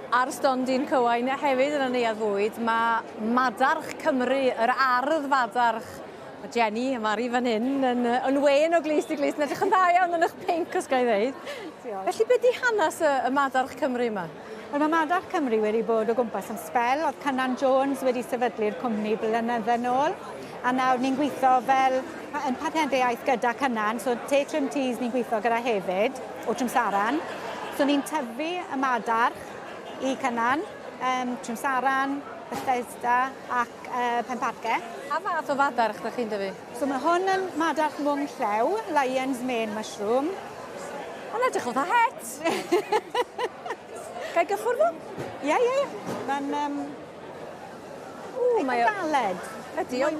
Ar stondin Cywain hefyd yn y neuadd fwyd, mae Madarch Cymru, yr ardd Madarch. Mae Jenny, y Mari fan hyn, yn wen o glist i glist, yn edrych yn dda iawn yn eich pinc, os gael ei ddeud. Felly beth di hanes y Madarch Cymru yma? Wel, mae Madarch Cymru wedi bod o gwmpas am sbel. Oedd Cynan Jones wedi sefydlu'r cwmni blynydde nôl. A nawr ni'n gweithio fel yn partneriaeth gyda Cynan, so Teitrim Teas ni'n gweithio gyda hefyd, o Trimsaran. So ni'n tyfu y Madarch i Cynan, Trimsaran, Bethesda ac Penparce. A fath o fadarch da chi'n dyfu? So mae hwn yn Madarch mwng llew, Lion's Mane Mushroom. Ond edrych o dda het! Gai gyffwrdd o? Ie. Mae'n eitha galed. Ydy, ond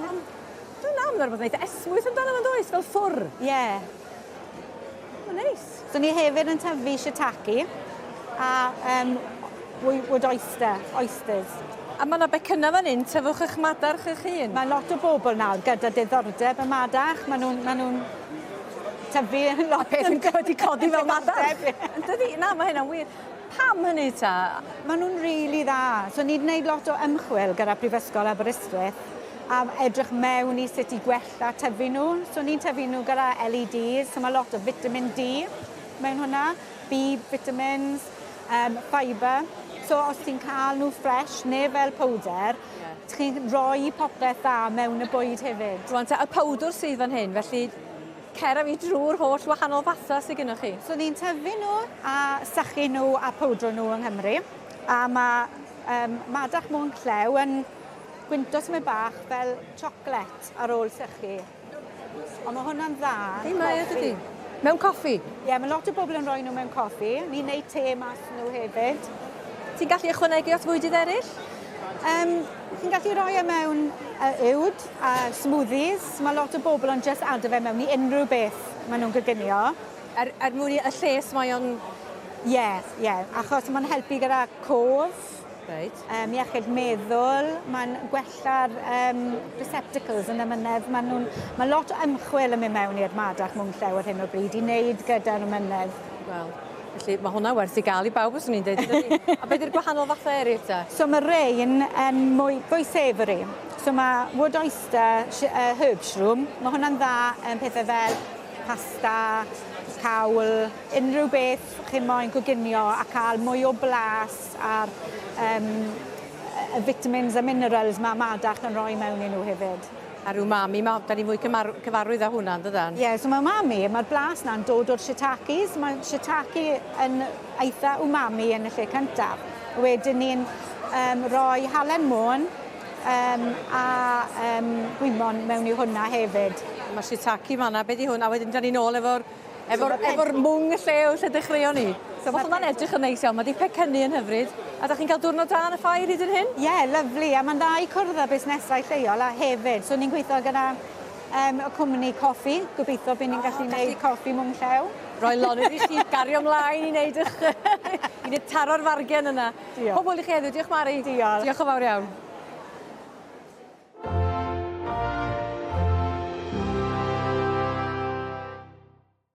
dwi'n am na rhywbeth wneud esmwyth amdano fo'n does, fel ffwr. Ie. Mae'n neis. So ni hefyd yn tyfu shiitake a wood oysters. A mae yna becynna fan hyn, tyfwch eich madarch eich hun? Mae lot o bobl nawr gyda diddordeb y madarch. Mae nhw'n tyfu yn lot yn wedi codi fel madarch. Dydy, na, mae hynna'n wir. Pam hynny ta? Mae nhw'n rili dda. So ni'n gwneud lot o ymchwil gyda Prifysgol Aberystwyth a edrych mewn i sut i gwella tyfu nhw. So ni'n tyfu nhw gyda LEDs, so mae lot o vitamin D mewn hwnna, B vitamins, fibre. So os ti'n cael nhw ffresh neu fel powder, ti'n rhoi popeth dda mewn y bwyd hefyd. Rwan ta, y powdr sydd fan hyn, felly cer a fi drwy'r holl wahanol fatha sydd gennych chi? So ni'n tyfu nhw a sychu nhw a powdro nhw yng Nghymru. A mae Madarch mwng llew yn gwyntos mewn bach fel chocolate ar ôl sychu. Ond mae hwnna'n dda. Mae ydy. Mewn coffi? Ie, mae lot o bobl yn rhoi nhw mewn coffi. Ni'n neud te mas nhw hefyd. Ti'n gallu ychwanegu at fwydydd eraill? Chi'n gallu rhoi e mewn uwd a smoothies. Mae lot o bobl yn just adau fe mewn i unrhyw beth maen nhw'n gyginio. Mwyn y lles mae o'n... Ie. Achos mae'n helpu gyda cof, iechyd meddwl, mae'n gwella'r receptacles yn ymynedd. Mae lot o ymchwil yn mynd mewn i'r Madarch mwng llew ar hyn o bryd i wneud gyda'r ymynedd. Wel, felly mae hwnna werth i gael i bawb os o'n i'n dweud. A beth yw'r gwahanol fathau eraill ta? So mae rein yn fwy savoury. So mae wood oyster herb shroom. Mae hwnna'n dda yn pethau fel pasta, cawl, unrhyw beth chi'n moyn coginio a cael mwy o blas a'r y vitamins a minerals mae Madarch yn rhoi mewn i nhw hefyd. A rhyw mami, da ni fwy cyfarwydd â hwnna, yn dydan? Ie, so mae mami, mae'r blas na'n dod o'r shiitakes. Mae shiitake yn eitha umami yn y lle cyntaf. Wedyn ni'n rhoi halen môn a gwymon mewn i hwnna hefyd. Mae shiitake fan'na, beth i hwnna? A wedyn da ni'n ôl efo'r mwng y llew lle dechreuon ni. So mae hwnna'n edrych yn neis iawn, mae di pecynnu yn hyfryd. A da chi'n cael diwrnod da yn y ffair hyd yn hyn? Ie, lyflu. A mae'n da i cwrdd â busnesau lleol a hefyd. So ni'n gweithio gyda y cwmni coffi. Gobeithio bydd ni'n gallu gwneud coffi mwng llew. Roi lonydd i chi gario ymlaen i wneud eich... i wneud taro'r fargen yna. Diolch. Pobl i chi heddiw, diolch Mari. Diolch. Diolch yn fawr iawn.